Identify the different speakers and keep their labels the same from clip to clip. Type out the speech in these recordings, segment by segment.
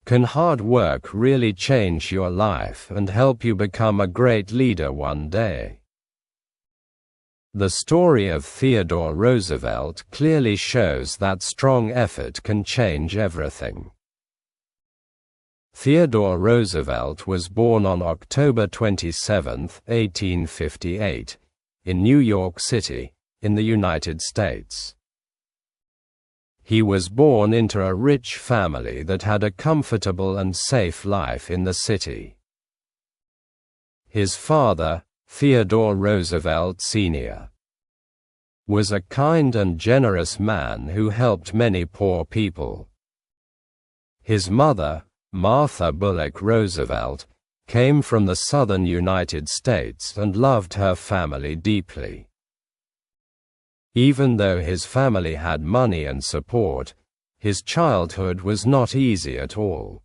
Speaker 1: Can hard work really change your life and help you become a great leader one day? The story of Theodore Roosevelt clearly shows that strong effort can change everything. Theodore Roosevelt was born on October 27, 1858, in New York City, in the United States. He was born into a rich family that had a comfortable and safe life in the city. His father, Theodore Roosevelt Sr., was a kind and generous man who helped many poor people. His mother, Martha Bullock Roosevelt, came from the southern United States and loved her family deeply. Even though his family had money and support, his childhood was not easy at all.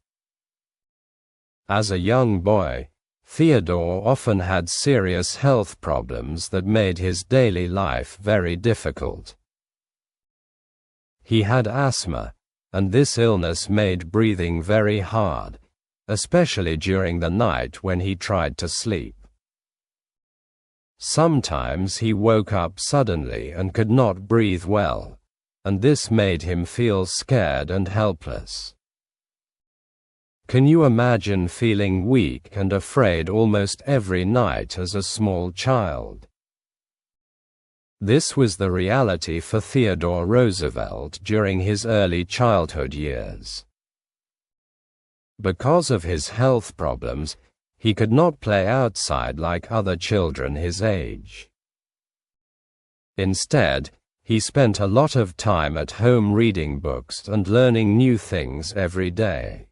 Speaker 1: As a young boy, Theodore often had serious health problems that made his daily life very difficult. He had asthma, and this illness made breathing very hard, especially during the night when he tried to sleep. Sometimes he woke up suddenly and could not breathe well, and this made him feel scared and helpless. Can you imagine feeling weak and afraid almost every night as a small child? This was the reality for Theodore Roosevelt during his early childhood years. Because of his health problems, he could not play outside like other children his age. Instead, he spent a lot of time at home reading books and learning new things every day.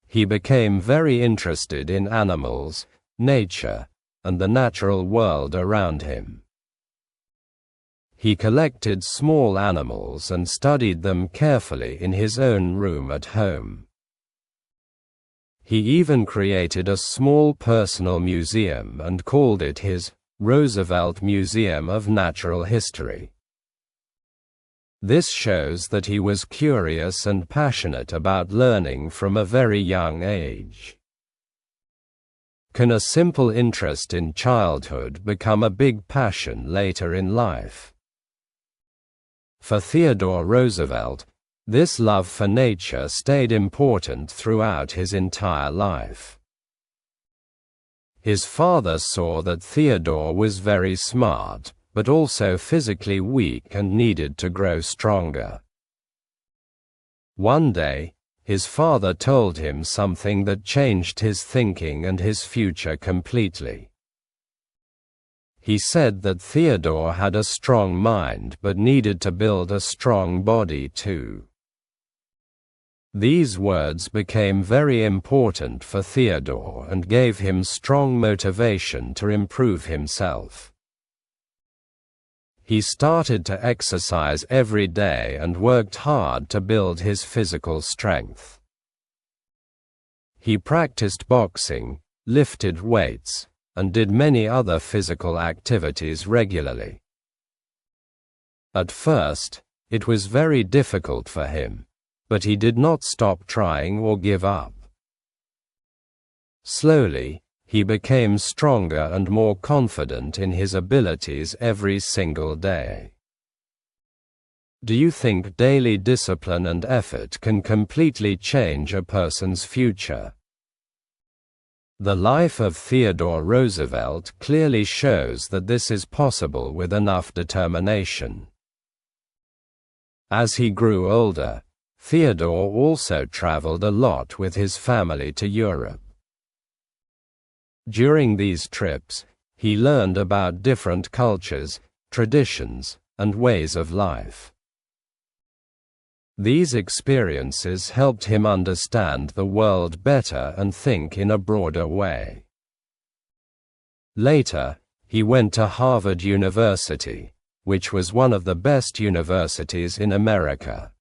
Speaker 1: He became very interested in animals, nature, and the natural world around him. He collected small animals and studied them carefully in his own room at home. He even created a small personal museum and called it his Roosevelt Museum of Natural History. This shows that he was curious and passionate about learning from a very young age. Can a simple interest in childhood become a big passion later in life? For Theodore Roosevelt, this love for nature stayed important throughout his entire life. His father saw that Theodore was very smart, but also physically weak and needed to grow stronger. One day, his father told him something that changed his thinking and his future completely. He said that Theodore had a strong mind but needed to build a strong body too. These words became very important for Theodore and gave him strong motivation to improve himself. He started to exercise every day and worked hard to build his physical strength. He practiced boxing, lifted weights, and did many other physical activities regularly. At first, it was very difficult for him, but he did not stop trying or give up. Slowly, he became stronger and more confident in his abilities every single day. Do you think daily discipline and effort can completely change a person's future? The life of Theodore Roosevelt clearly shows that this is possible with enough determination. As he grew older, Theodore also traveled a lot with his family to Europe. During these trips, he learned about different cultures, traditions, and ways of life. These experiences helped him understand the world better and think in a broader way. Later, he went to Harvard University, which was one of the best universities in America.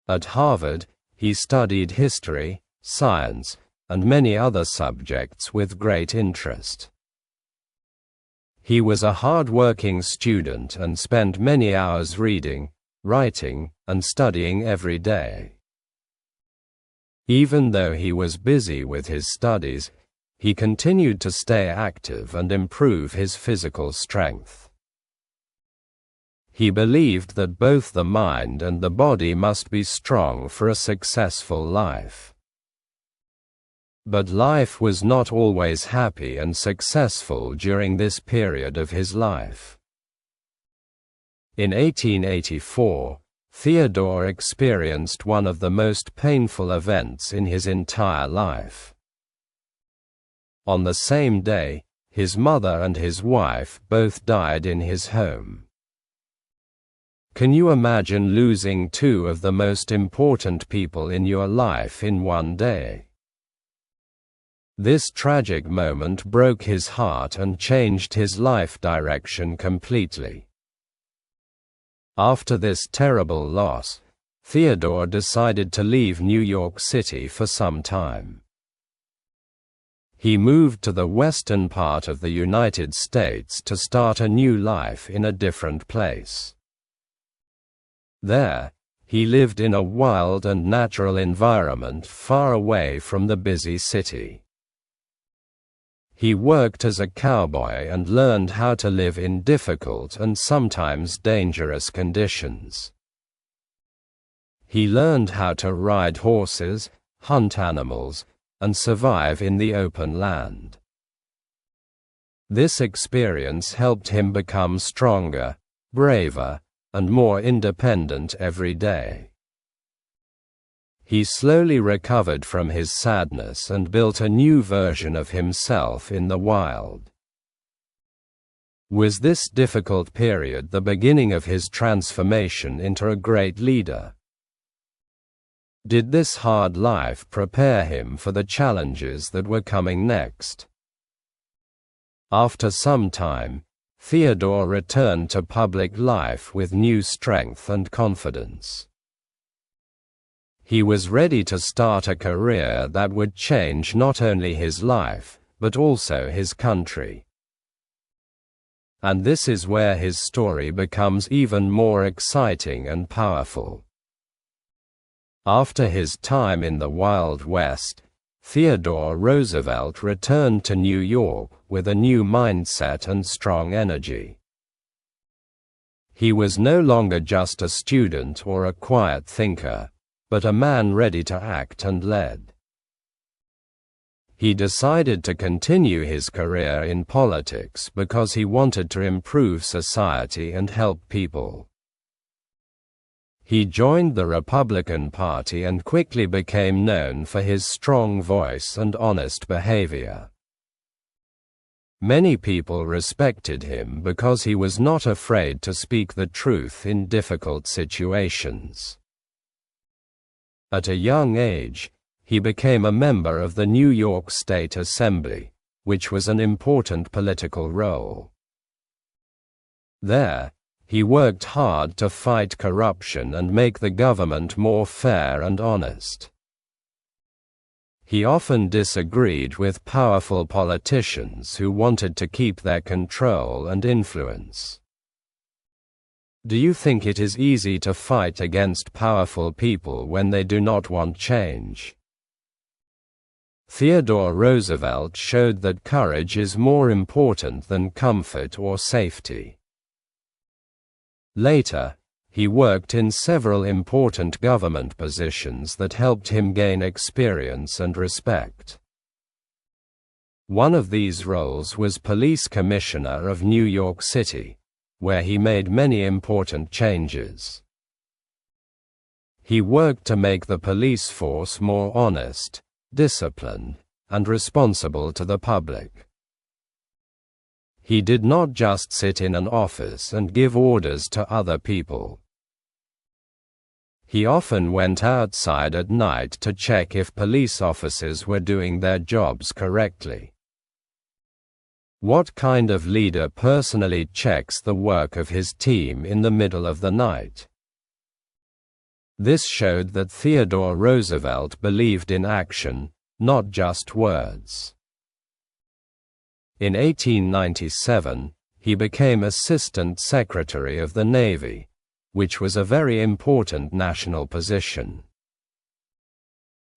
Speaker 1: At Harvard, he studied history, science, and many other subjects with great interest. He was a hard-working student and spent many hours reading, writing, and studying every day. Even though he was busy with his studies, he continued to stay active and improve his physical strength. He believed that both the mind and the body must be strong for a successful life. But life was not always happy and successful during this period of his life. In 1884, Theodore experienced one of the most painful events in his entire life. On the same day, his mother and his wife both died in his home. Can you imagine losing two of the most important people in your life in one day? This tragic moment broke his heart and changed his life direction completely. After this terrible loss, Theodore decided to leave New York City for some time. He moved to the western part of the United States to start a new life in a different place. There, he lived in a wild and natural environment far away from the busy city. He worked as a cowboy and learned how to live in difficult and sometimes dangerous conditions. He learned how to ride horses, hunt animals, and survive in the open land. This experience helped him become stronger, braver, and more independent every day. He slowly recovered from his sadness and built a new version of himself in the wild. Was this difficult period the beginning of his transformation into a great leader? Did this hard life prepare him for the challenges that were coming next? After some time, Theodore returned to public life with new strength and confidence. He was ready to start a career that would change not only his life, but also his country. And this is where his story becomes even more exciting and powerful. After his time in the Wild West, Theodore Roosevelt returned to New York with a new mindset and strong energy. He was no longer just a student or a quiet thinker, but a man ready to act and lead. He decided to continue his career in politics because he wanted to improve society and help people. He joined the Republican Party and quickly became known for his strong voice and honest behavior. Many people respected him because he was not afraid to speak the truth in difficult situations. At a young age, he became a member of the New York State Assembly, which was an important political role. There, he worked hard to fight corruption and make the government more fair and honest. He often disagreed with powerful politicians who wanted to keep their control and influence. Do you think it is easy to fight against powerful people when they do not want change? Theodore Roosevelt showed that courage is more important than comfort or safety. Later, he worked in several important government positions that helped him gain experience and respect. One of these roles was Police Commissioner of New York City, where he made many important changes. He worked to make the police force more honest, disciplined, and responsible to the public. He did not just sit in an office and give orders to other people. He often went outside at night to check if police officers were doing their jobs correctly. What kind of leader personally checks the work of his team in the middle of the night? This showed that Theodore Roosevelt believed in action, not just words. In 1897, he became Assistant Secretary of the Navy, which was a very important national position.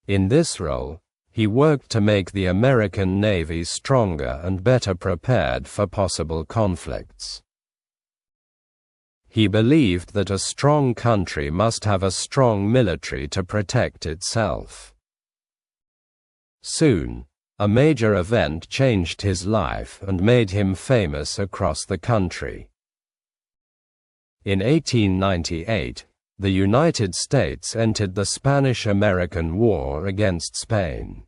Speaker 1: In this role, he worked to make the American Navy stronger and better prepared for possible conflicts. He believed that a strong country must have a strong military to protect itself. Soon, a major event changed his life and made him famous across the country. In 1898, the United States entered the Spanish-American War against Spain.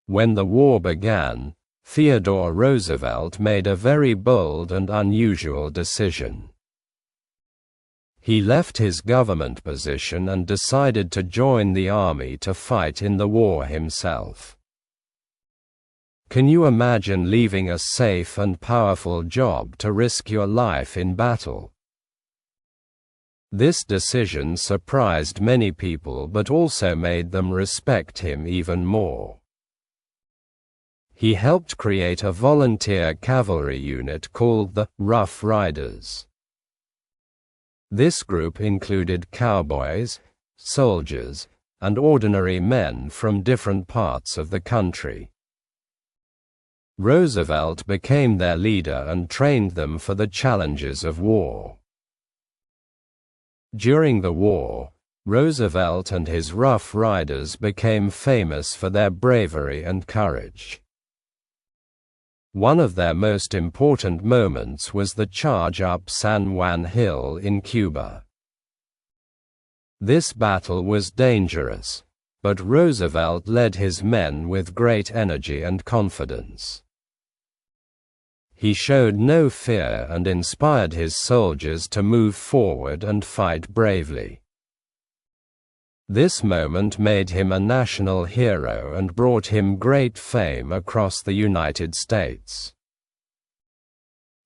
Speaker 1: When the war began, Theodore Roosevelt made a very bold and unusual decision. He left his government position and decided to join the army to fight in the war himself. Can you imagine leaving a safe and powerful job to risk your life in battle? This decision surprised many people but also made them respect him even more. He helped create a volunteer cavalry unit called the Rough Riders. This group included cowboys, soldiers, and ordinary men from different parts of the country. Roosevelt became their leader and trained them for the challenges of war. During the war, Roosevelt and his Rough Riders became famous for their bravery and courage. One of their most important moments was the charge up San Juan Hill in Cuba. This battle was dangerous, but Roosevelt led his men with great energy and confidence. He showed no fear and inspired his soldiers to move forward and fight bravely. This moment made him a national hero and brought him great fame across the United States.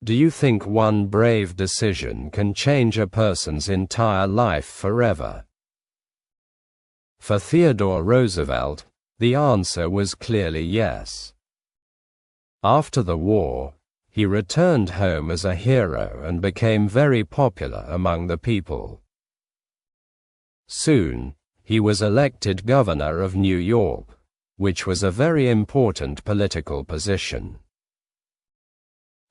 Speaker 1: Do you think one brave decision can change a person's entire life forever? For Theodore Roosevelt, the answer was clearly yes. After the war, he returned home as a hero and became very popular among the people. Soon, he was elected governor of New York, which was a very important political position.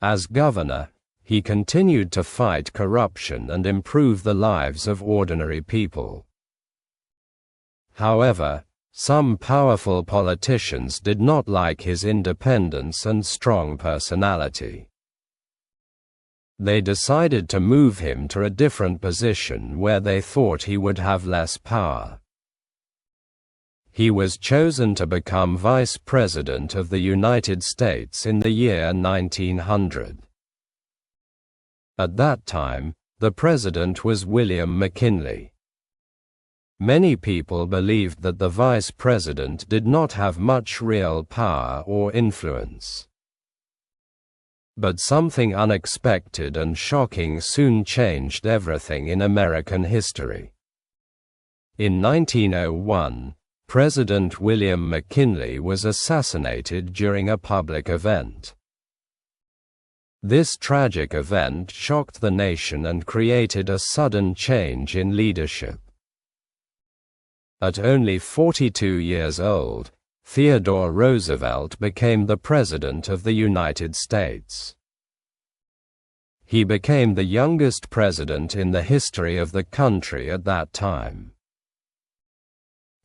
Speaker 1: As governor, he continued to fight corruption and improve the lives of ordinary people. However, some powerful politicians did not like his independence and strong personality. They decided to move him to a different position where they thought he would have less power. He was chosen to become Vice President of the United States in the year 1900. At that time, the president was William McKinley. Many people believed that the vice president did not have much real power or influence. But something unexpected and shocking soon changed everything in American history. In 1901, President William McKinley was assassinated during a public event. This tragic event shocked the nation and created a sudden change in leadership. At only 42 years old, Theodore Roosevelt became the President of the United States. He became the youngest president in the history of the country at that time.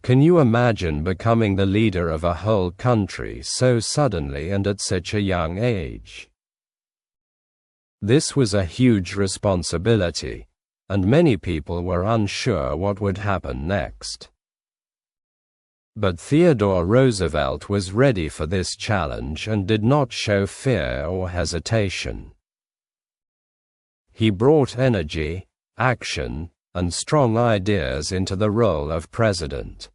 Speaker 1: Can you imagine becoming the leader of a whole country so suddenly and at such a young age? This was a huge responsibility, and many people were unsure what would happen next. But Theodore Roosevelt was ready for this challenge and did not show fear or hesitation. He brought energy, action, and strong ideas into the role of president.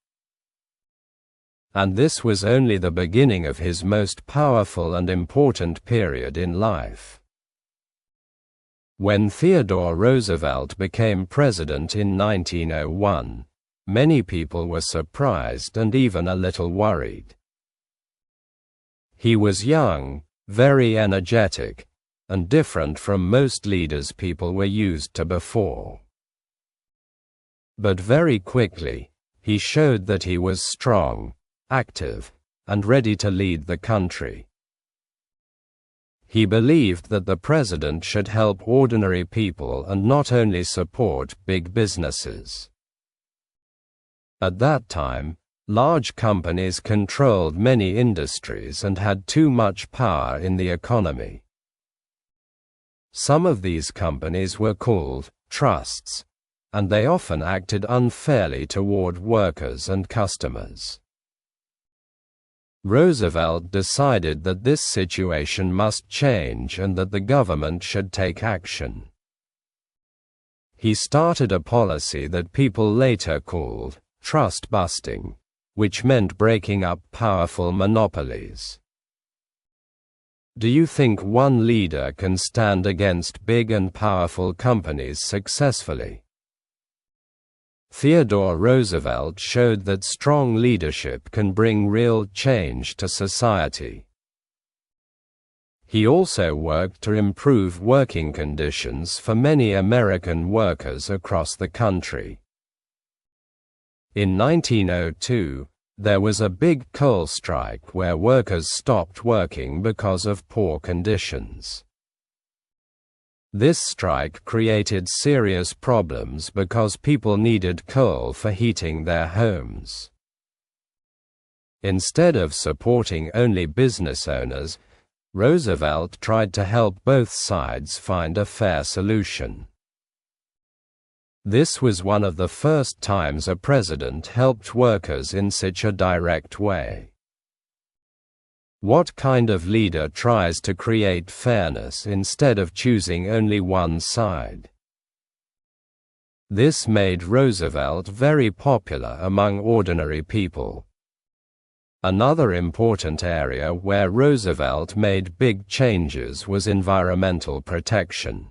Speaker 1: And this was only the beginning of his most powerful and important period in life. When Theodore Roosevelt became president in 1901, many people were surprised and even a little worried. He was young, very energetic, and different from most leaders people were used to before. But very quickly, He showed that he was strong, active, and ready to lead the country. He believed that the president should help ordinary people and not only support big businesses. At that time, large companies controlled many industries and had too much power in the economy. Some of these companies were called trusts, and they often acted unfairly toward workers and customers. Roosevelt decided that this situation must change and that the government should take action. He started a policy that people later called trust busting, which meant breaking up powerful monopolies. Do you think one leader can stand against big and powerful companies successfully? Theodore Roosevelt showed that strong leadership can bring real change to society. He also worked to improve working conditions for many American workers across the country. In 1902, there was a big coal strike where workers stopped working because of poor conditions. This strike created serious problems because people needed coal for heating their homes. Instead of supporting only business owners, Roosevelt tried to help both sides find a fair solution. This was one of the first times a president helped workers in such a direct way. What kind of leader tries to create fairness instead of choosing only one side? This made Roosevelt very popular among ordinary people. Another important area where Roosevelt made big changes was environmental protection.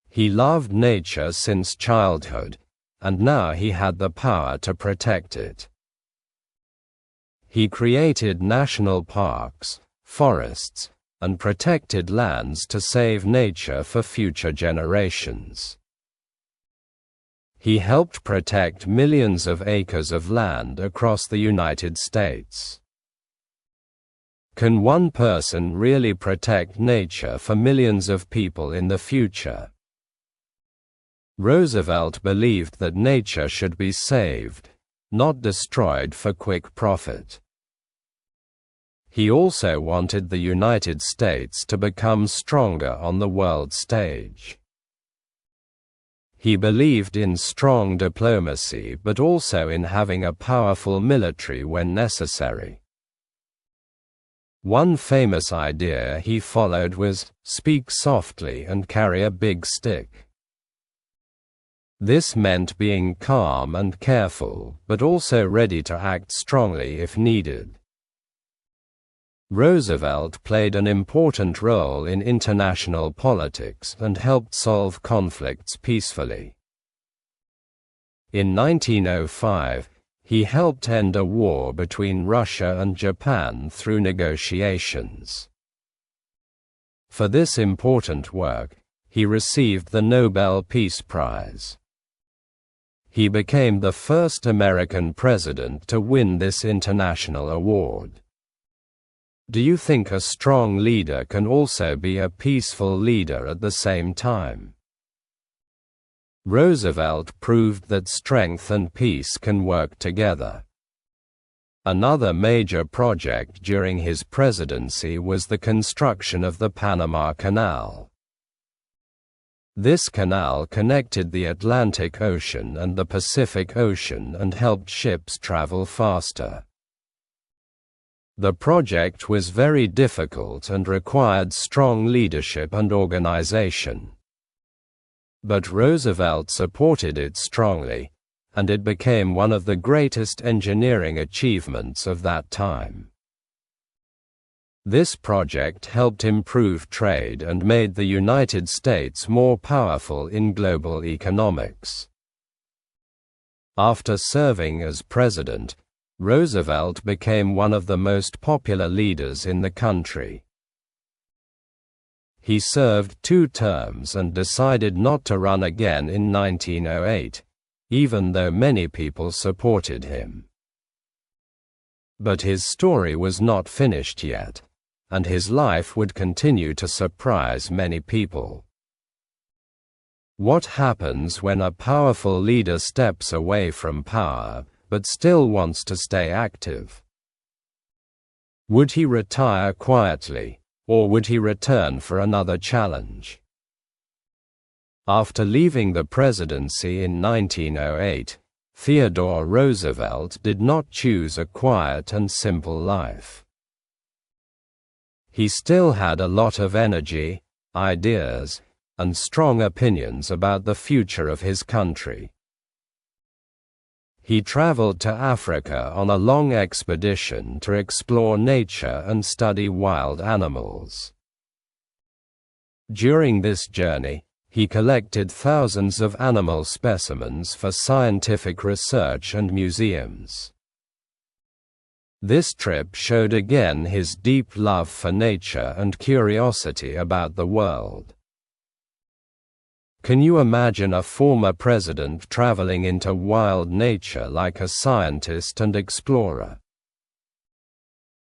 Speaker 1: He loved nature since childhood, and now he had the power to protect it. He created national parks, forests, and protected lands to save nature for future generations. He helped protect millions of acres of land across the United States. Can one person really protect nature for millions of people in the future? Roosevelt believed that nature should be saved, not destroyed for quick profit. He also wanted the United States to become stronger on the world stage. He believed in strong diplomacy but also in having a powerful military when necessary. One famous idea he followed was, "Speak softly and carry a big stick." This meant being calm and careful, but also ready to act strongly if needed. Roosevelt played an important role in international politics and helped solve conflicts peacefully. In 1905, he helped end a war between Russia and Japan through negotiations. For this important work, he received the Nobel Peace Prize. He became the first American president to win this international award. Do you think a strong leader can also be a peaceful leader at the same time? Roosevelt proved that strength and peace can work together. Another major project during his presidency was the construction of the Panama Canal. This canal connected the Atlantic Ocean and the Pacific Ocean and helped ships travel faster. The project was very difficult and required strong leadership and organization. But Roosevelt supported it strongly, and it became one of the greatest engineering achievements of that time. This project helped improve trade and made the United States more powerful in global economics. After serving as president, Roosevelt became one of the most popular leaders in the country. He served 2 terms and decided not to run again in 1908, even though many people supported him. But his story was not finished yet, and his life would continue to surprise many people. What happens when a powerful leader steps away from power, but still wants to stay active? Would he retire quietly, or would he return for another challenge? After leaving the presidency in 1908, Theodore Roosevelt did not choose a quiet and simple life. He still had a lot of energy, ideas, and strong opinions about the future of his country. He traveled to Africa on a long expedition to explore nature and study wild animals. During this journey, he collected thousands of animal specimens for scientific research and museums. This trip showed again his deep love for nature and curiosity about the world. Can you imagine a former president traveling into wild nature like a scientist and explorer?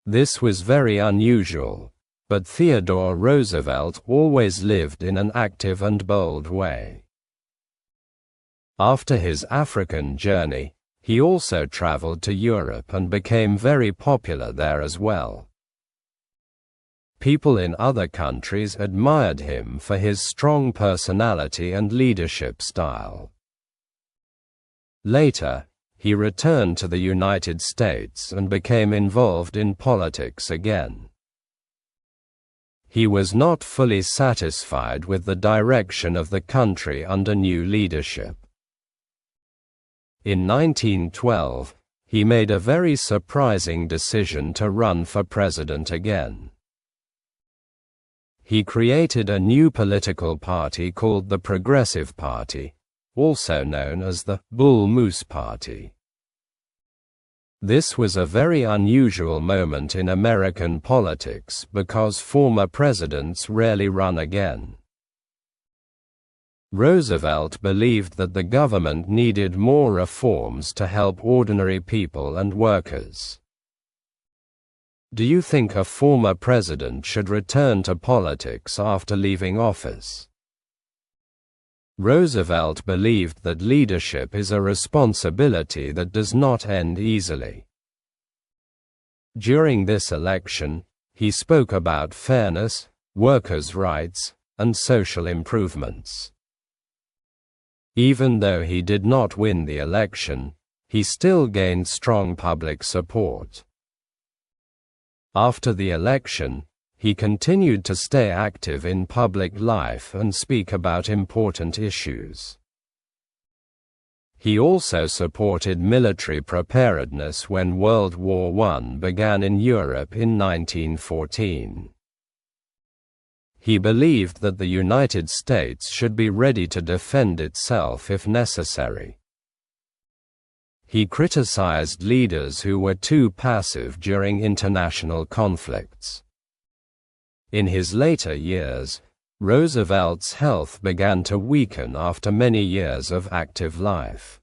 Speaker 1: This was very unusual, but Theodore Roosevelt always lived in an active and bold way. After his African journey, he also traveled to Europe and became very popular there as well. People in other countries admired him for his strong personality and leadership style. Later, he returned to the United States and became involved in politics again. He was not fully satisfied with the direction of the country under new leadership. In 1912, he made a very surprising decision to run for president again. He created a new political party called the Progressive Party, also known as the Bull Moose Party. This was a very unusual moment in American politics because former presidents rarely run again. Roosevelt believed that the government needed more reforms to help ordinary people and workers. Do you think a former president should return to politics after leaving office? Roosevelt believed that leadership is a responsibility that does not end easily. During this election, he spoke about fairness, workers' rights, and social improvements. Even though he did not win the election, he still gained strong public support. After the election, he continued to stay active in public life and speak about important issues. He also supported military preparedness when World War I began in Europe in 1914. He believed that the United States should be ready to defend itself if necessary. He criticized leaders who were too passive during international conflicts. In his later years, Roosevelt's health began to weaken after many years of active life.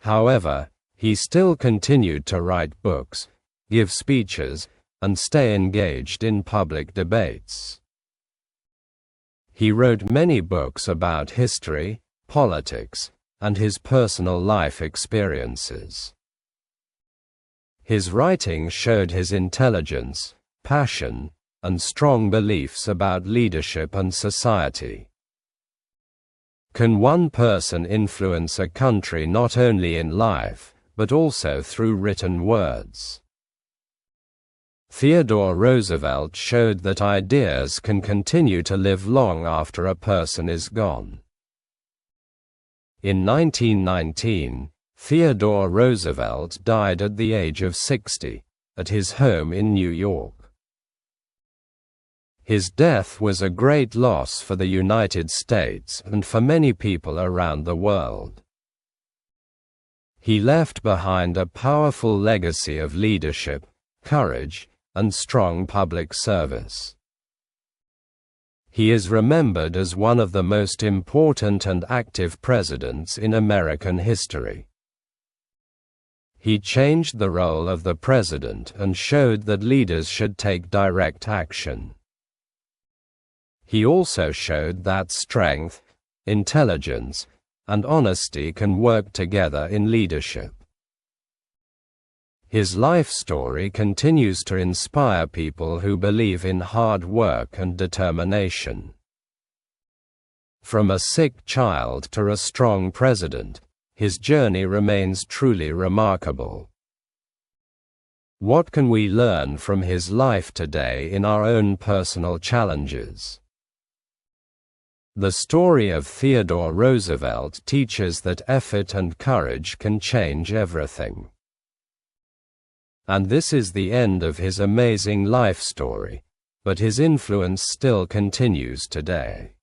Speaker 1: However, he still continued to write books, give speeches, and stay engaged in public debates. He wrote many books about history, politics, and his personal life experiences. His writing showed his intelligence, passion, and strong beliefs about leadership and society. Can one person influence a country not only in life, but also through written words? Theodore Roosevelt showed that ideas can continue to live long after a person is gone. In 1919, Theodore Roosevelt died at the age of 60, at his home in New York. His death was a great loss for the United States and for many people around the world. He left behind a powerful legacy of leadership, courage, and strong public service. He is remembered as one of the most important and active presidents in American history. He changed the role of the president and showed that leaders should take direct action. He also showed that strength, intelligence, and honesty can work together in leadership. His life story continues to inspire people who believe in hard work and determination. From a sick child to a strong president, his journey remains truly remarkable. What can we learn from his life today in our own personal challenges? The story of Theodore Roosevelt teaches that effort and courage can change everything. And this is the end of his amazing life story, but his influence still continues today.